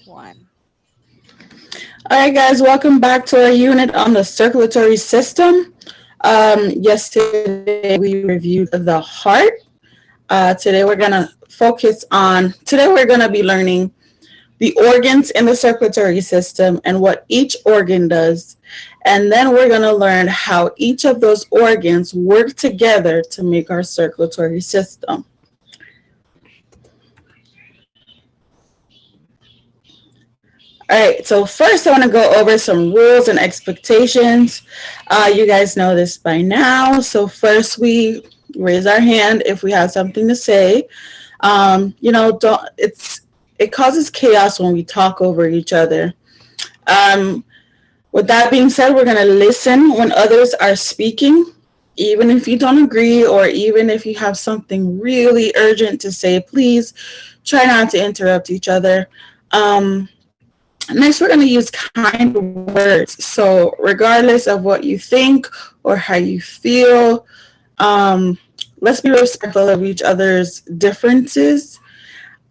One. All right, guys, welcome back to our unit on the circulatory system. Yesterday we reviewed the heart. Today we're going to be learning the organs in the circulatory system and what each organ does. And then we're going to learn how each of those organs work together to make our circulatory system. All right, so first I want to go over some rules and expectations. You guys know this by now. So first we raise our hand if we have something to say. It causes chaos when we talk over each other. With that being said, we're going to listen when others are speaking, even if you don't agree or even if you have something really urgent to say. Please try not to interrupt each other. Next, we're going to use kind words. So regardless of what you think or how you feel, let's be respectful of each other's differences.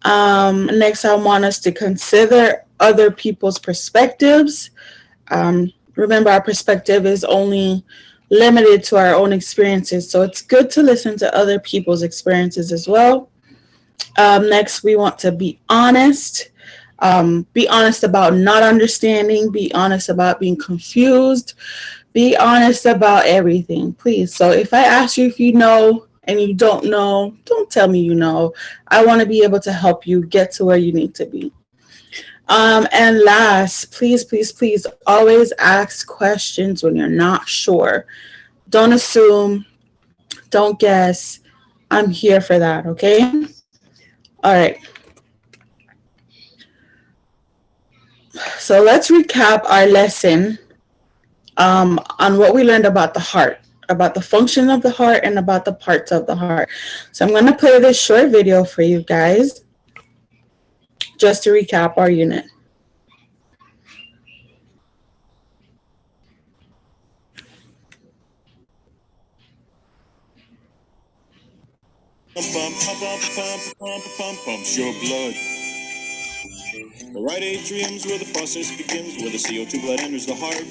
Next, I want us to consider other people's perspectives. Remember, our perspective is only limited to our own experiences, so it's good to listen to other people's experiences as well. Next, we want to be honest. Be honest about not understanding. Be honest about being confused. Be honest about everything, please. So if I ask you if you know and you don't know, don't tell me you know. I want to be able to help you get to where you need to be. And last, please, please, please always ask questions when you're not sure. Don't assume. Don't guess. I'm here for that, okay? All right. So let's recap our lesson on what we learned about the heart, about the function of the heart, and about the parts of the heart. So I'm going to play this short video for you guys just to recap our unit. Pumps your blood. The right atrium's where the process begins, where the CO2 blood enters the heart.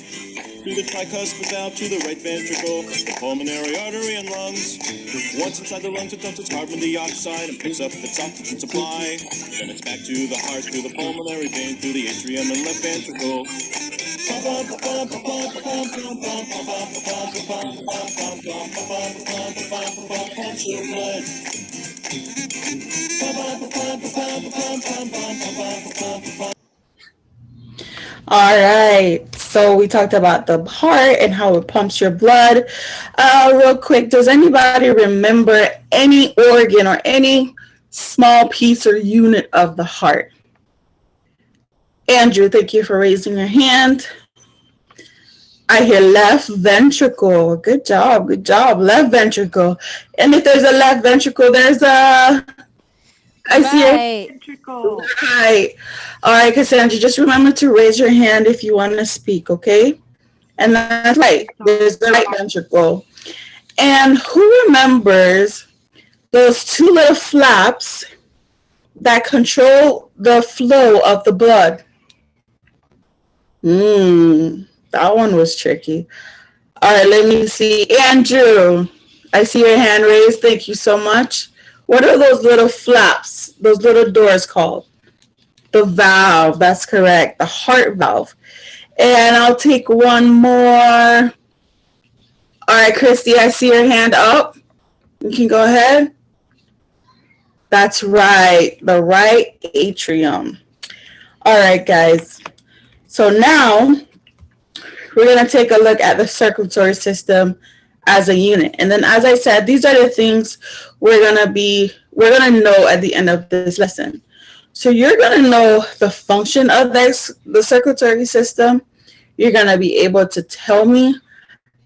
Through the tricuspid valve to the right ventricle, the pulmonary artery and lungs. Once inside the lungs, it dumps its carbon dioxide and picks up its oxygen supply. Then it's back to the heart, through the pulmonary vein, through the atrium and left ventricle. Pumps your blood. All right, so we talked about the heart and how it pumps your blood. Real quick, does anybody remember any organ or any small piece or unit of the heart? Andrew, thank you for raising your hand. I hear left ventricle. Good job, left ventricle. And if there's a left ventricle, there's a... I see it. Ventricle. Right. All right, Cassandra, just remember to raise your hand if you want to speak, okay? And that's right. There's the right ventricle. And who remembers those two little flaps that control the flow of the blood? That one was tricky. All right, let me see. Andrew, I see your hand raised. Thank you so much. What are those little flaps, those little doors called? The valve, that's correct, the heart valve. And I'll take one more. All right, Christy, I see your hand up. You can go ahead. That's right, the right atrium. All right, guys. So now we're going to take a look at the circulatory system as a unit. And then, as I said, these are the things we're going to know at the end of this lesson. So you're going to know the function of the circulatory system. You're going to be able to tell me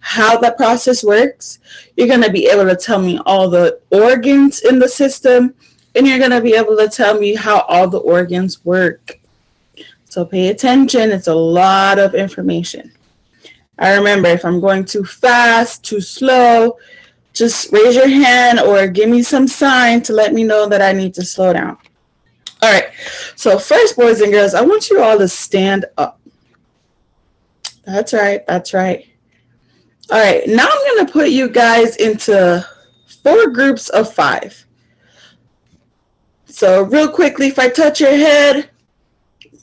how that process works. You're going to be able to tell me all the organs in the system, and you're going to be able to tell me how all the organs work. So pay attention. It's a lot of information. I remember, if I'm going too fast, too slow, just raise your hand or give me some sign to let me know that I need to slow down. All right. So first, boys and girls, I want you all to stand up. That's right. That's right. All right. Now I'm going to put you guys into 4 groups of 5. So real quickly, if I touch your head,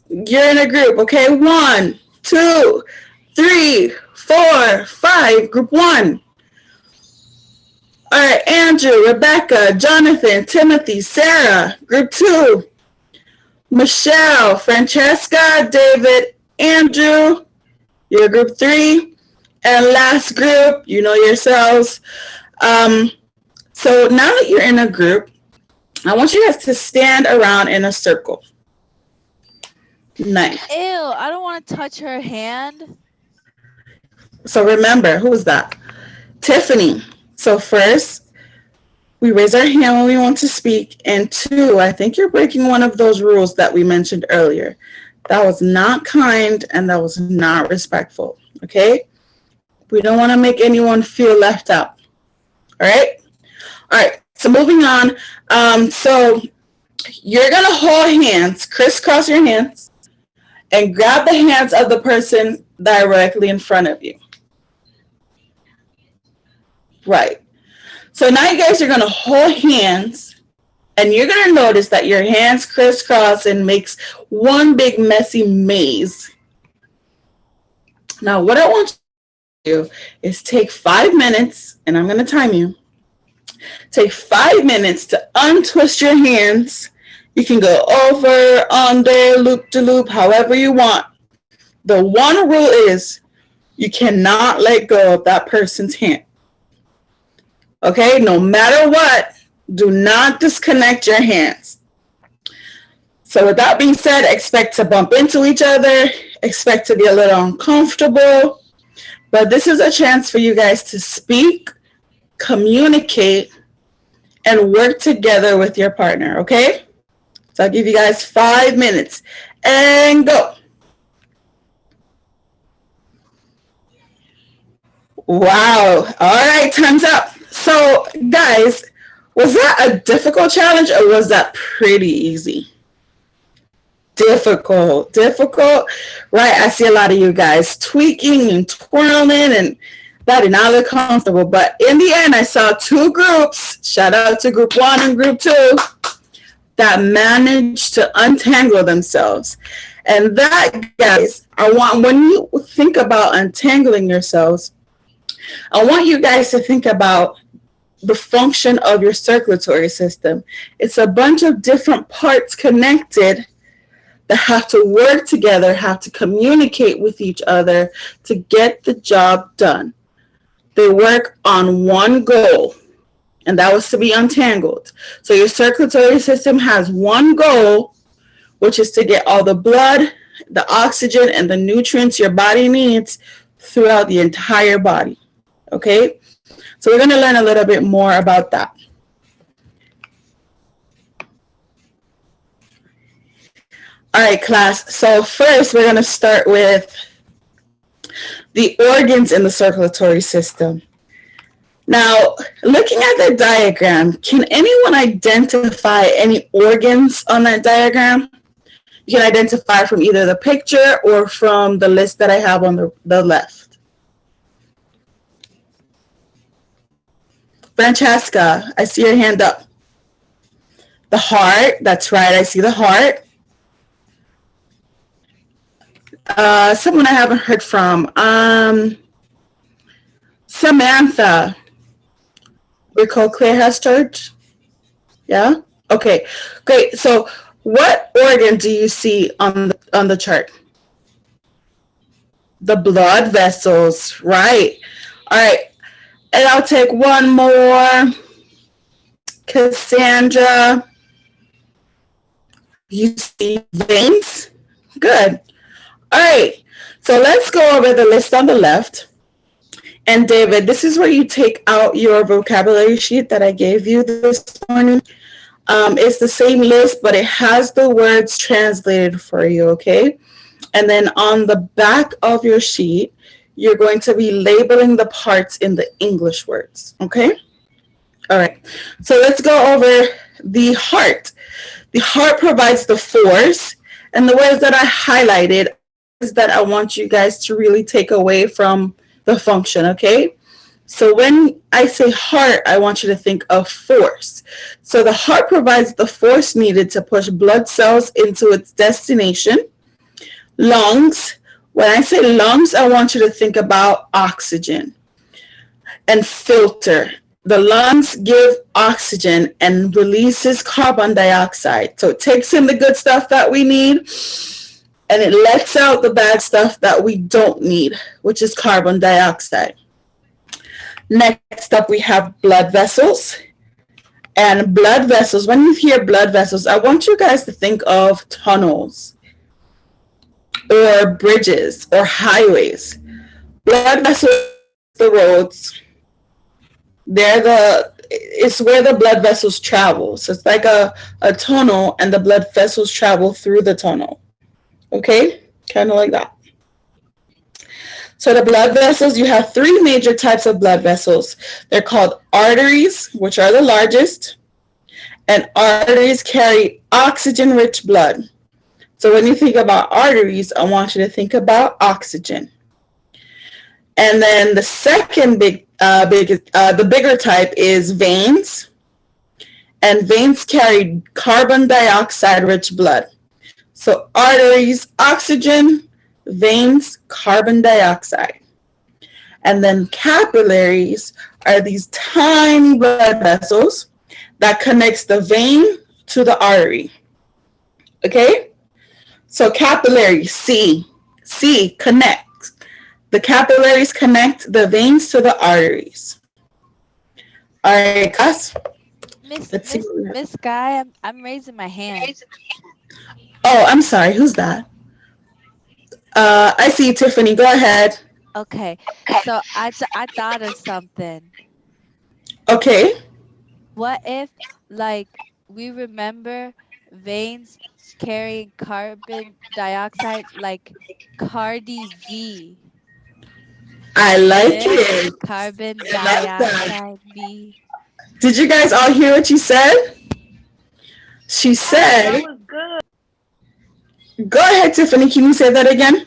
you're in a group. Okay. 1, 2, 3, 4, 5. Group 1. All right. Andrew, Rebecca, Jonathan, Timothy, Sarah. Group 2. Michelle, Francesca, David, Andrew. You're group 3. And last group, you know yourselves. So now that you're in a group, I want you guys to stand around in a circle. Nice. Ew, I don't want to touch her hand. So remember, who was that? Tiffany. So first, we raise our hand when we want to speak. And 2, I think you're breaking one of those rules that we mentioned earlier. That was not kind and that was not respectful. Okay? We don't want to make anyone feel left out. All right? All right. So moving on. So you're going to hold hands, crisscross your hands, and grab the hands of the person directly in front of you. Right. So now you guys are going to hold hands, and you're going to notice that your hands crisscross and makes one big messy maze. Now what I want you to do is take 5 minutes, and I'm going to time you. Take 5 minutes to untwist your hands. You can go over, under, loop to loop, however you want. The one rule is you cannot let go of that person's hand. Okay, no matter what, do not disconnect your hands. So with that being said, expect to bump into each other, expect to be a little uncomfortable, but this is a chance for you guys to speak, communicate, and work together with your partner, okay? So I'll give you guys 5 minutes and go. Wow. All right, time's up. So guys, was that a difficult challenge or was that pretty easy? Difficult, right? I see a lot of you guys tweaking and twirling and that did not look comfortable. But in the end, I saw 2 groups, shout out to group 1 and group 2, that managed to untangle themselves. And that, guys, I want, when you think about untangling yourselves, I want you guys to think about the function of your circulatory system. It's a bunch of different parts connected that have to work together, have to communicate with each other to get the job done. They work on one goal, and that was to be untangled. So your circulatory system has one goal, which is to get all the blood, the oxygen, and the nutrients your body needs throughout the entire body. Okay? So we're going to learn a little bit more about that. All right, class. So first, we're going to start with the organs in the circulatory system. Now, looking at the diagram, can anyone identify any organs on that diagram? You can identify from either the picture or from the list that I have on the left. Francesca, I see your hand up. The heart, that's right, I see the heart. Someone I haven't heard from. Samantha. We call Clearhouse Church? Yeah? Okay, great. So what organ do you see on the chart? The blood vessels, right. All right, and I'll take one more. Cassandra. You see veins? Good. All right, so let's go over the list on the left. And David, this is where you take out your vocabulary sheet that I gave you this morning. It's the same list, but it has the words translated for you, okay? And then on the back of your sheet, you're going to be labeling the parts in the English words, okay? All right, so let's go over the heart. The heart provides the force, and the words that I highlighted is that I want you guys to really take away from the function, okay? So when I say heart, I want you to think of force. So the heart provides the force needed to push blood cells into its destination. Lungs, when I say lungs, I want you to think about oxygen and filter. The lungs give oxygen and releases carbon dioxide. So it takes in the good stuff that we need and it lets out the bad stuff that we don't need, which is carbon dioxide. Next up, we have blood vessels. And blood vessels, when you hear blood vessels, I want you guys to think of tunnels or bridges or highways. Blood vessels, the roads, it's where the blood vessels travel. So it's like a tunnel and the blood vessels travel through the tunnel. Okay? Kind of like that. So the blood vessels, you have three major types of blood vessels. They're called arteries, which are the largest. And arteries carry oxygen-rich blood. So when you think about arteries, I want you to think about oxygen. And then the second the bigger type is veins. And veins carry carbon dioxide-rich blood. So arteries, oxygen, veins, carbon dioxide. And then capillaries are these tiny blood vessels that connects the vein to the artery. Okay? So capillaries, C, connect. The capillaries connect the veins to the arteries. All right, class. Miss Guy, I'm raising my hand. Oh, I'm sorry. Who's that? I see you, Tiffany. Go ahead. Okay, so I thought of something. Okay. What if, like, we remember veins carrying carbon dioxide, like Cardi V? I like it. Carbon I love that. dioxide V. Did you guys all hear what she said? She said, that was good. go ahead, Tiffany. Can you say that again?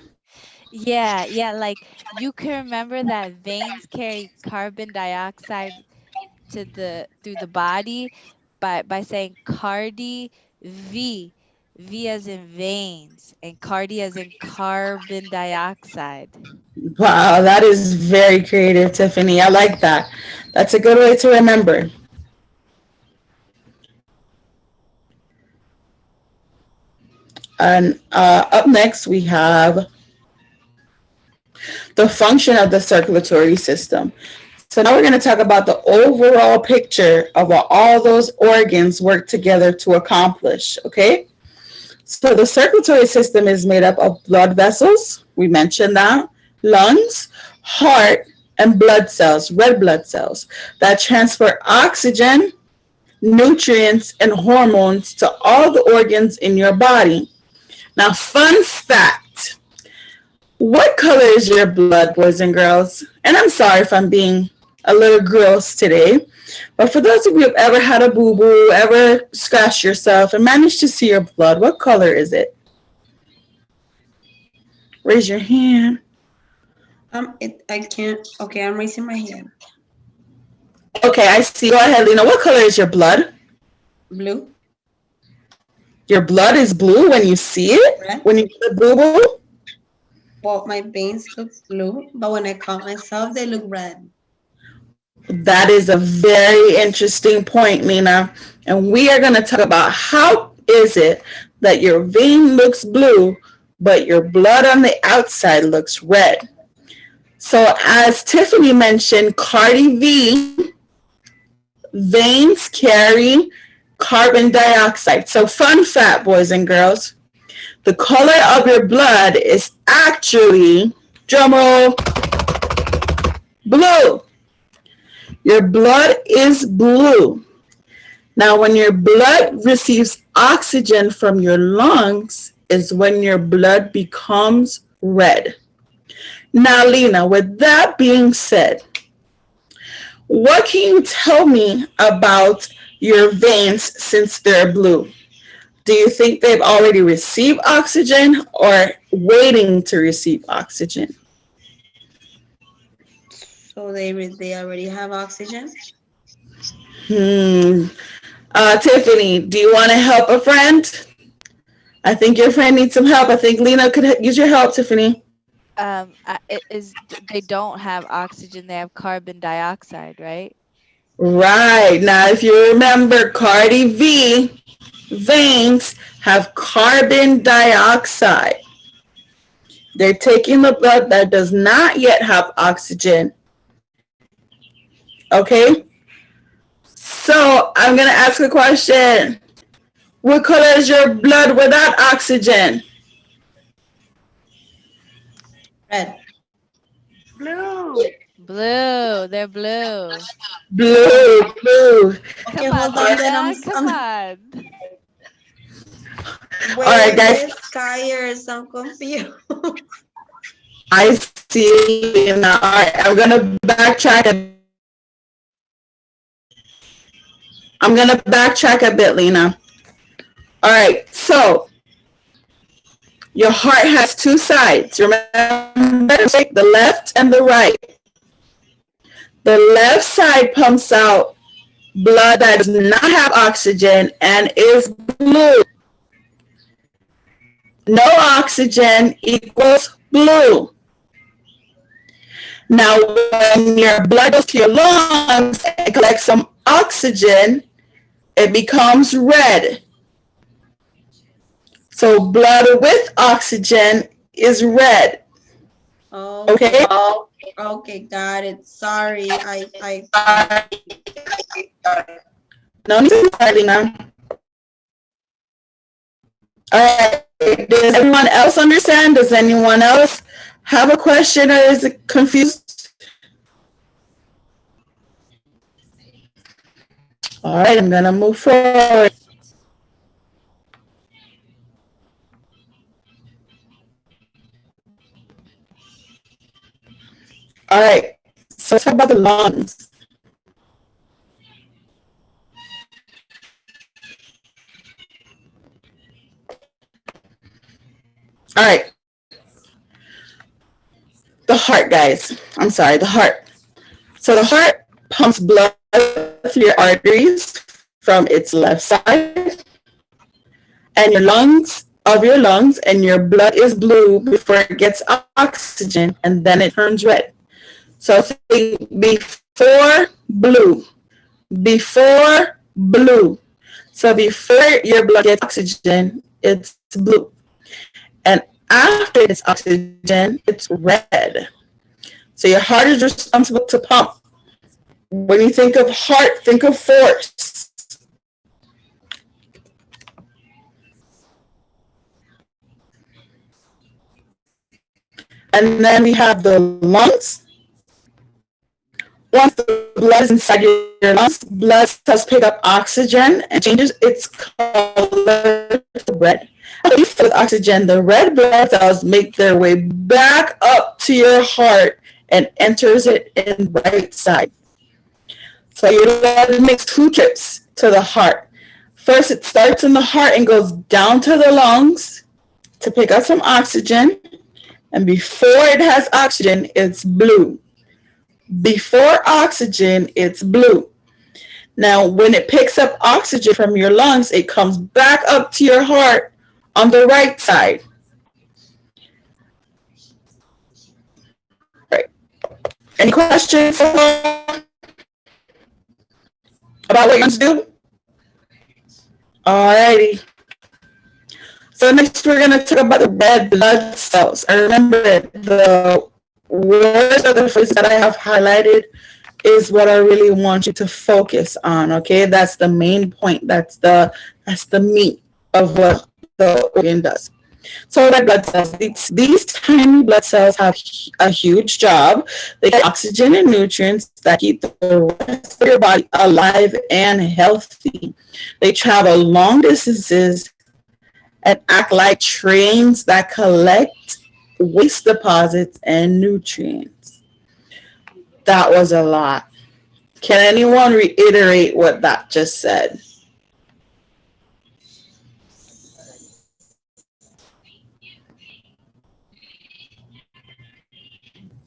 Yeah, like you can remember that veins carry carbon dioxide through the body by saying Cardi V. V as in veins and Cardi as in carbon dioxide. Wow, that is very creative, Tiffany. I like that. That's a good way to remember. And up next, we have the function of the circulatory system. So now we're going to talk about the overall picture of what all those organs work together to accomplish, okay? So the circulatory system is made up of blood vessels, we mentioned that, lungs, heart, and blood cells, red blood cells, that transfer oxygen, nutrients, and hormones to all the organs in your body. Now, fun fact, what color is your blood, boys and girls? And I'm sorry if I'm being a little gross today, but for those of you who have ever had a boo-boo, ever scratched yourself and managed to see your blood, what color is it? Raise your hand. I can't. Okay, I'm raising my hand. Okay, I see. Go ahead, Lena. What color is your blood? Blue. Your blood is blue when you see it? Red. When you get a boo-boo? Well, my veins look blue, but when I count myself, they look red. That is a very interesting point, Lena. And we are going to talk about how is it that your vein looks blue, but your blood on the outside looks red. So as Tiffany mentioned, Cardi V, veins carry carbon dioxide. So fun fact, boys and girls, the color of your blood is actually, drumroll, blue. Your blood is blue. Now, when your blood receives oxygen from your lungs is when your blood becomes red. Now, Lena, with that being said, what can you tell me about your veins since they're blue? Do you think they've already received oxygen or waiting to receive oxygen? So they already have oxygen. Hmm. Tiffany, do you want to help a friend? I think your friend needs some help. I think Lena could use your help, Tiffany. They don't have oxygen, they have carbon dioxide, right? Right. Now, if you remember, Cardi V veins have carbon dioxide. They're taking the blood that does not yet have oxygen. Okay? So, I'm going to ask a question. What color is your blood without oxygen? Red. Blue. Blue, they're blue. Blue, blue. Okay, Come on, hold on. Then Lena, come I'm on. All right, where guys. the sky is. I'm confused. I see. Now, all right, I'm going to backtrack I'm going to backtrack a bit, Lena. All right, so your heart has two sides. Remember, the left and the right. The left side pumps out blood that does not have oxygen and is blue. No oxygen equals blue. Now, when your blood goes to your lungs and collects some oxygen, it becomes red. So blood with oxygen is red. Okay. Okay? Okay, got it. Sorry. I No need to sorry now. Alright, does everyone else understand? Does anyone else have a question or is it confused? Alright, I'm gonna move forward. Alright, so let's talk about the lungs. Alright, the heart, guys. I'm sorry, the heart. So the heart pumps blood through your arteries from its left side, and your lungs, and your blood is blue before it gets oxygen, and then it turns red. So think before blue, before blue. So before your blood gets oxygen, it's blue. And after it's oxygen, it's red. So your heart is responsible to pump. When you think of heart, think of force. And then we have the lungs. Once the blood is inside your lungs, blood cells pick up oxygen and changes its color to red. After you fill with oxygen, the red blood cells make their way back up to your heart and enters it in the right side. So your blood makes two trips to the heart. First, it starts in the heart and goes down to the lungs to pick up some oxygen. And before it has oxygen, it's blue. Before oxygen, it's blue. Now, when it picks up oxygen from your lungs, it comes back up to your heart on the right side. Right. Any questions about what your lungs do? Alrighty. So next we're going to talk about the red blood cells. And remember, the words or the phrases that I have highlighted is what I really want you to focus on. Okay, that's the main point. That's the meat of what the organ does. So red blood cells, these tiny blood cells have a huge job. They get oxygen and nutrients that keep the rest of your body alive and healthy. They travel long distances and act like trains that collect waste deposits and nutrients. That was a lot. Can anyone reiterate what that just said?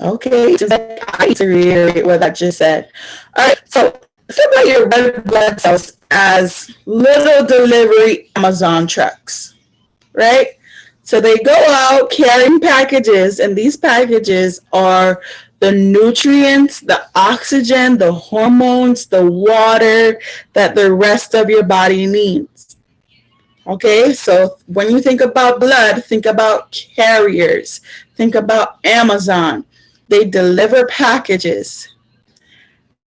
Okay, seems like I need to reiterate what I just said. All right, so think about your red blood cells as little delivery Amazon trucks, right? So they go out carrying packages, and these packages are the nutrients, the oxygen, the hormones, the water that the rest of your body needs. Okay, so when you think about blood, think about carriers, think about Amazon. They deliver packages.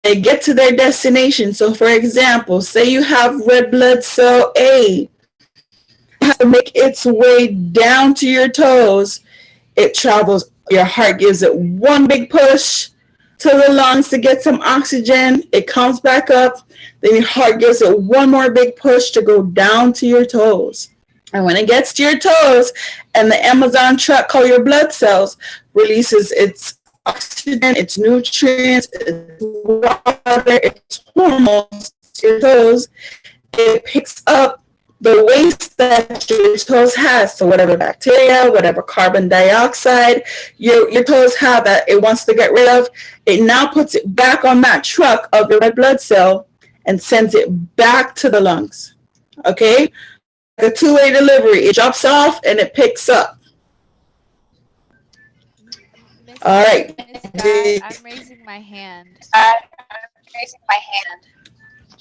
They get to their destination. So, for example, say you have red blood cell A, has to make its way down to your toes. It travels, your heart gives it one big push to the lungs to get some oxygen. It comes back up. Then your heart gives it one more big push to go down to your toes. And when it gets to your toes and the Amazon truck called your blood cells releases its oxygen, its nutrients, its water, its hormones to your toes, it picks up the waste that your toes has. So whatever bacteria, whatever carbon dioxide your toes have that it wants to get rid of, it now puts it back on that truck of your red blood cell and sends it back to the lungs. Okay? So it's like a two-way delivery. It drops off and it picks up. All right. Miss Guy, I'm raising my hand. All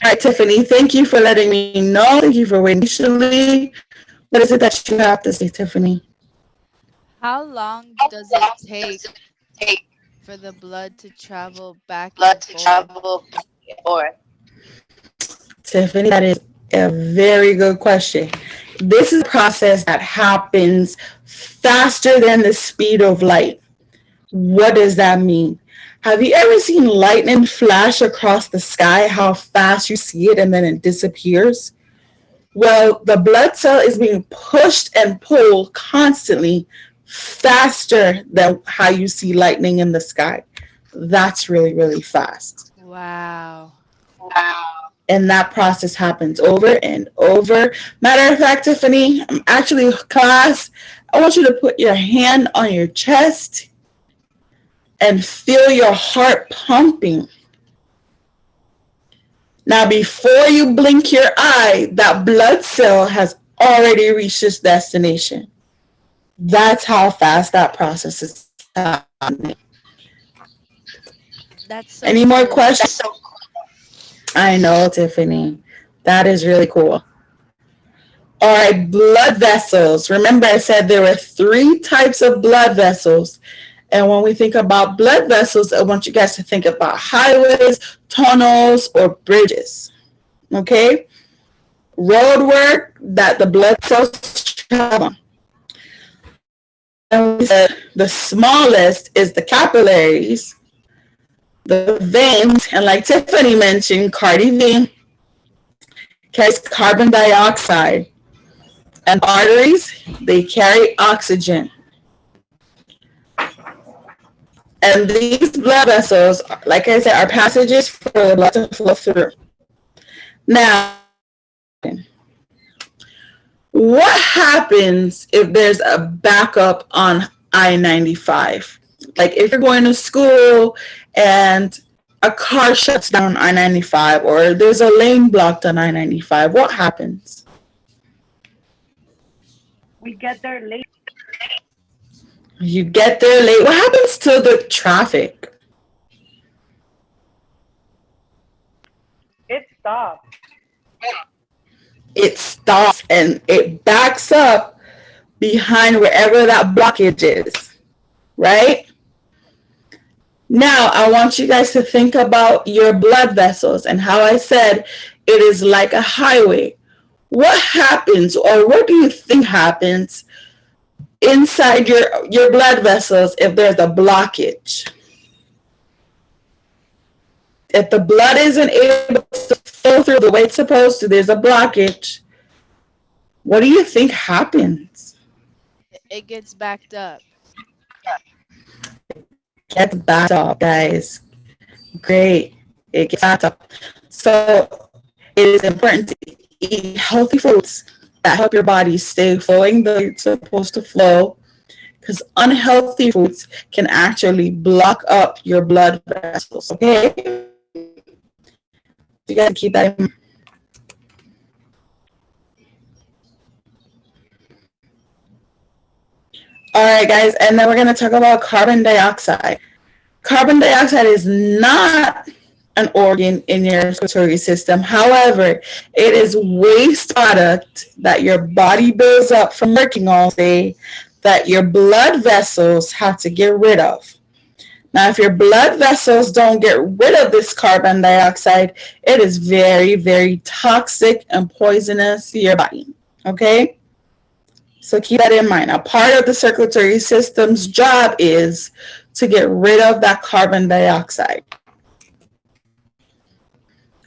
right, Tiffany, thank you for letting me know. Thank you for waiting patiently. What is it that you have to say, Tiffany? How long does it take for the blood to travel back and forth? Tiffany, that is a very good question. This is a process that happens faster than the speed of light. What does that mean? Have you ever seen lightning flash across the sky, how fast you see it and then it disappears? Well, the blood cell is being pushed and pulled constantly faster than how you see lightning in the sky. That's really, really fast. Wow. And that process happens over and over. Matter of fact, Tiffany, I'm actually class. I want you to put your hand on your chest and feel your heart pumping. Now, before you blink your eye, that blood cell has already reached its destination. That's how fast that process is happening. That's so Any more cool. questions? I know, Tiffany. That is really cool. All right, blood vessels. Remember, I said there were 3 types of blood vessels. And when we think about blood vessels, I want you guys to think about highways, tunnels, or bridges. Okay? Roadwork that the blood cells travel on. And we said the smallest is the capillaries, the veins, and like Tiffany mentioned, Cardi V carries carbon dioxide. And arteries, they carry oxygen. And these blood vessels, like I said, are passages for the blood to flow through. Now, what happens if there's a backup on I-95? Like if you're going to school and a car shuts down I-95 or there's a lane blocked on I-95, what happens? We get there late. You get there late. What happens to the traffic? It stops. It stops and it backs up behind wherever that blockage is, right? Now, I want you guys to think about your blood vessels and how I said it is like a highway. What happens, or what do you think happens inside your blood vessels if there's a blockage? If the blood isn't able to flow through the way it's supposed to, there's a blockage. What do you think happens? It gets backed up. Gets backed up, guys. Great. It gets backed up. So it is important to eat healthy foods that help your body stay flowing the way it's supposed to flow. because unhealthy foods can actually block up your blood vessels. Okay, you got to keep that in mind. All right, guys, and then we're going to talk about carbon dioxide. Carbon dioxide is not an organ in your circulatory system. However, it is waste product that your body builds up from working all day that your blood vessels have to get rid of. Now, if your blood vessels don't get rid of this carbon dioxide, it is very, very toxic and poisonous to your body. Okay? So keep that in mind. A part of the circulatory system's job is to get rid of that carbon dioxide.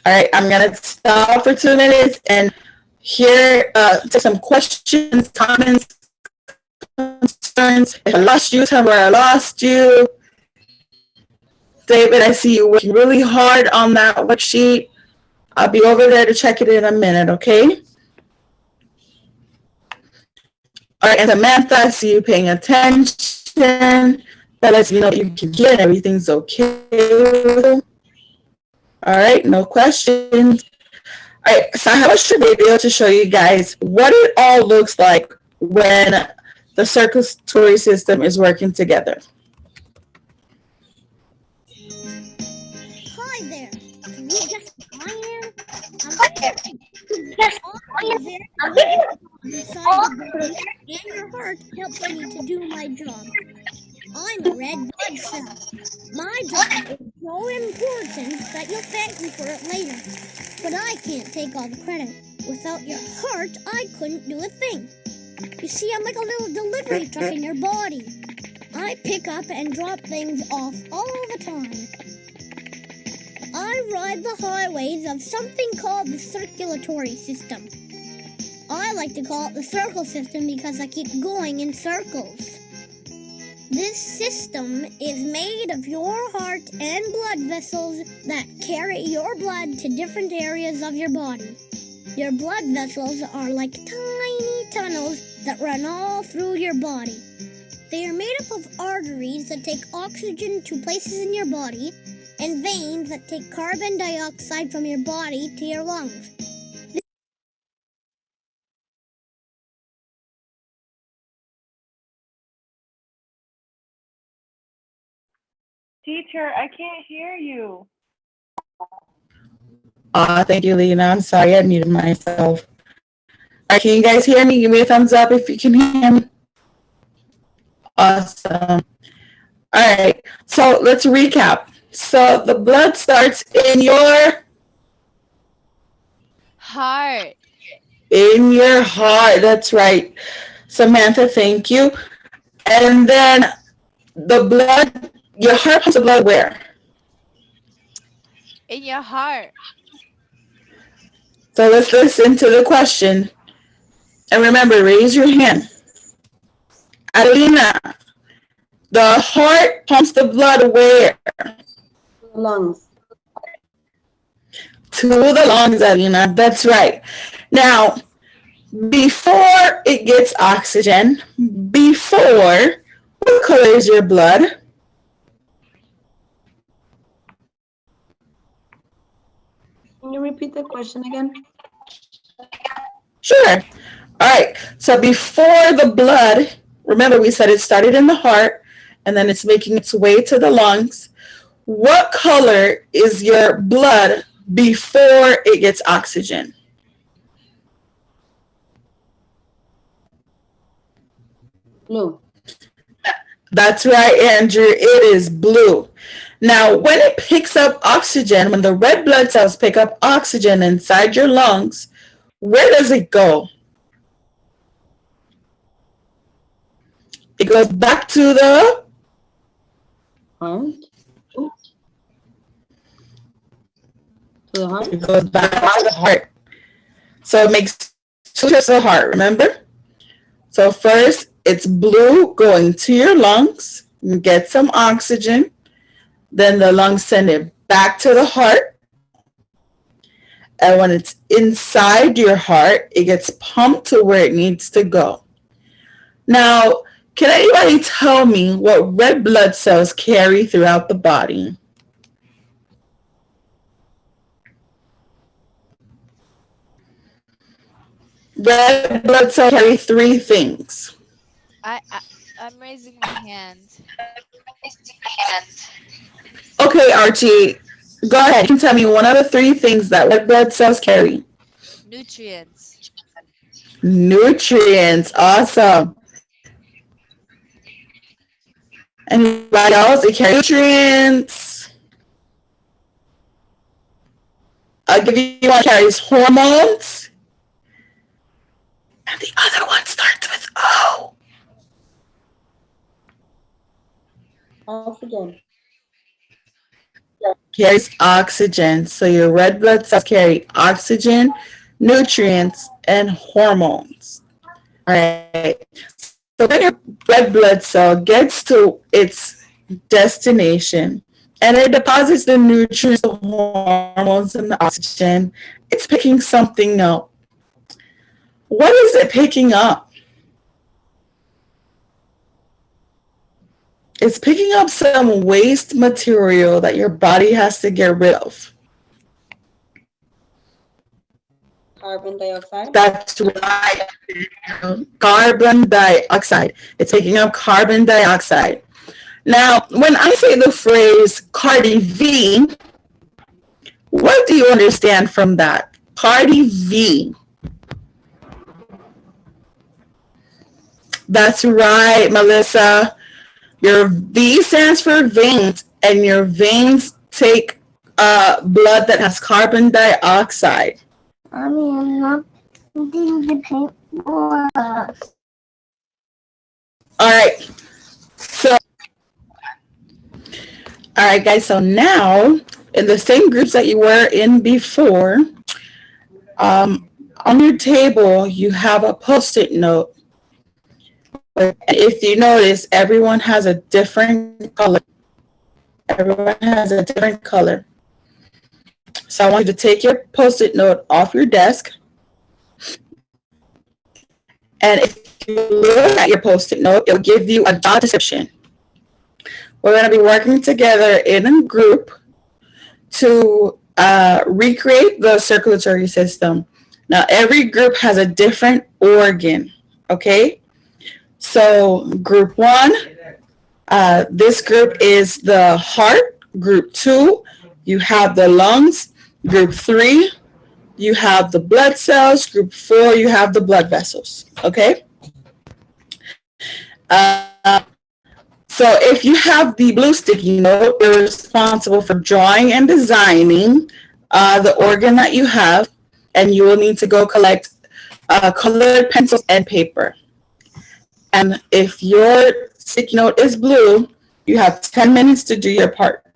All right, I'm going to stop for 2 minutes and take some questions, comments, concerns. If I lost you, tell me where I lost you. David, I see you working really hard on that worksheet. I'll be over there to check it in a minute, okay? All right, and Samantha, I see you paying attention. That lets me know you can get everything's okay. All right, no questions. All right, so I have a video to show you guys what it all looks like when the circulatory system is working together. Hi there. Can you guess who I am? I'm there inside the body, and your heart helps me to do my job. I'm a red blood cell. My job is so important that you'll thank me for it later. But I can't take all the credit. Without your heart, I couldn't do a thing. You see, I'm like a little delivery truck in your body. I pick up and drop things off all the time. I ride the highways of something called the circulatory system. I like to call it the circle system because I keep going in circles. This system is made of your heart and blood vessels that carry your blood to different areas of your body. Your blood vessels are like tiny tunnels that run all through your body. They are made up of arteries that take oxygen to places in your body and veins that take carbon dioxide from your body to your lungs. Teacher, I can't hear you. Thank you, Lena. I'm sorry, I muted myself. All right, can you guys hear me? Give me a thumbs up if you can hear me. Awesome. All right, so let's recap. So the blood starts in your Heart. That's right. Samantha, thank you. And then the blood, your heart pumps the blood where? In your heart. So let's listen to the question. And remember, raise your hand. Adelina, the heart pumps the blood where? Lungs. To the lungs, Adelina. That's right. Now, before it gets oxygen, what color is your blood? Can you repeat the question again? Sure. All right. So before the blood, remember we said it started in the heart and then it's making its way to the lungs. What color is your blood before it gets oxygen? Blue. That's right, Andrew. It is blue. Now, when it picks up oxygen, when the red blood cells pick up oxygen inside your lungs, where does it go? It goes back to the Heart. To the heart. It goes back to the heart. So it makes two trips to the heart, remember? So first, it's blue going to your lungs. You get some oxygen. Then the lungs send it back to the heart. And when it's inside your heart, it gets pumped to where it needs to go. Now, Can anybody tell me what red blood cells carry throughout the body? Red blood cells carry three things. I I'm raising my hand. Okay, Archie, go ahead. You can tell me one of the three things that red blood cells carry. Nutrients. Nutrients. Awesome. Anybody else? They carry nutrients. I'll give you one carries hormones. And the other one starts with O. Oxygen. Carries oxygen. So your red blood cells carry oxygen, nutrients, and hormones. All right. So when your red blood cell gets to its destination and it deposits the nutrients, the hormones, and the oxygen, it's picking something up. What is it picking up? It's picking up some waste material that your body has to get rid of. Carbon dioxide. That's right. Carbon dioxide. It's taking up carbon dioxide. Now, when I say the phrase Cardi V, what do you understand from that? Cardi V. That's right, Melissa. Your V stands for veins, and your veins take blood that has carbon dioxide. Mommy, I'm not doing the paintball. All right. So, all right, guys. So now, in the same groups that you were in before, on your table you have a post-it note. But if you notice, everyone has a different color. Everyone has a different color. So I want you to take your post-it note off your desk. And if you look at your post-it note, it will give you a job description. We're going to be working together in a group to recreate the circulatory system. Now, every group has a different organ, okay? So group one, this group is the heart. Group two, you have the lungs. Group three, you have the blood cells. Group four, you have the blood vessels, okay? So if you have the blue sticky note, you're responsible for drawing and designing the organ that you have, and you will need to go collect colored pencils and paper. And if your sticky note is blue, you have 10 minutes to do your part.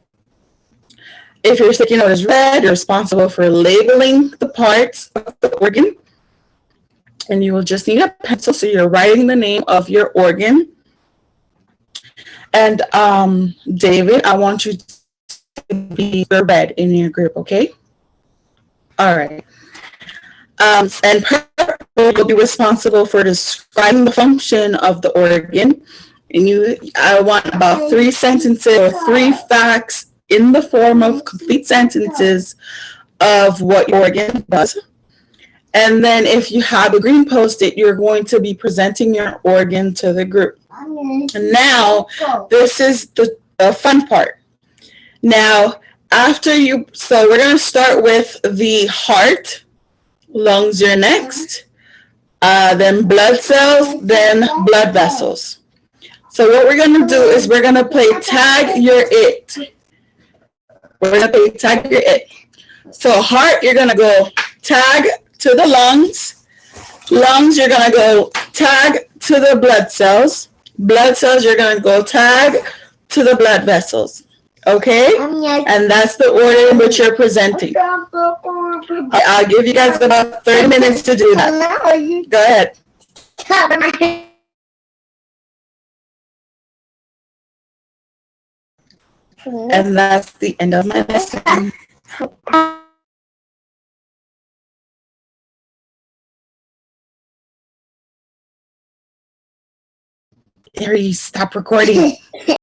If your sticky note is red, you're responsible for labeling the parts of the organ. And you will just need a pencil, so you're writing the name of your organ. And David, I want you to be the red in your group, okay? All right. And purple will be responsible for describing the function of the organ. And I want about 3 sentences or 3 facts in the form of complete sentences of what your organ does. And then if you have a green post-it, you're going to be presenting your organ to the group. And now, this is the fun part. Now, so we're going to start with the heart. Lungs are next, then blood cells, then blood vessels. So what we're going to do is we're going to play tag your it. We're going to play tag your it. So heart, you're going to go tag to the lungs. Lungs, you're going to go tag to the blood cells. Blood cells, you're going to go tag to the blood vessels. Okay? And that's the order in which you're presenting. I'll give you guys about 30 minutes to do that. Go ahead. And that's the end of my lesson. Harry, stop recording.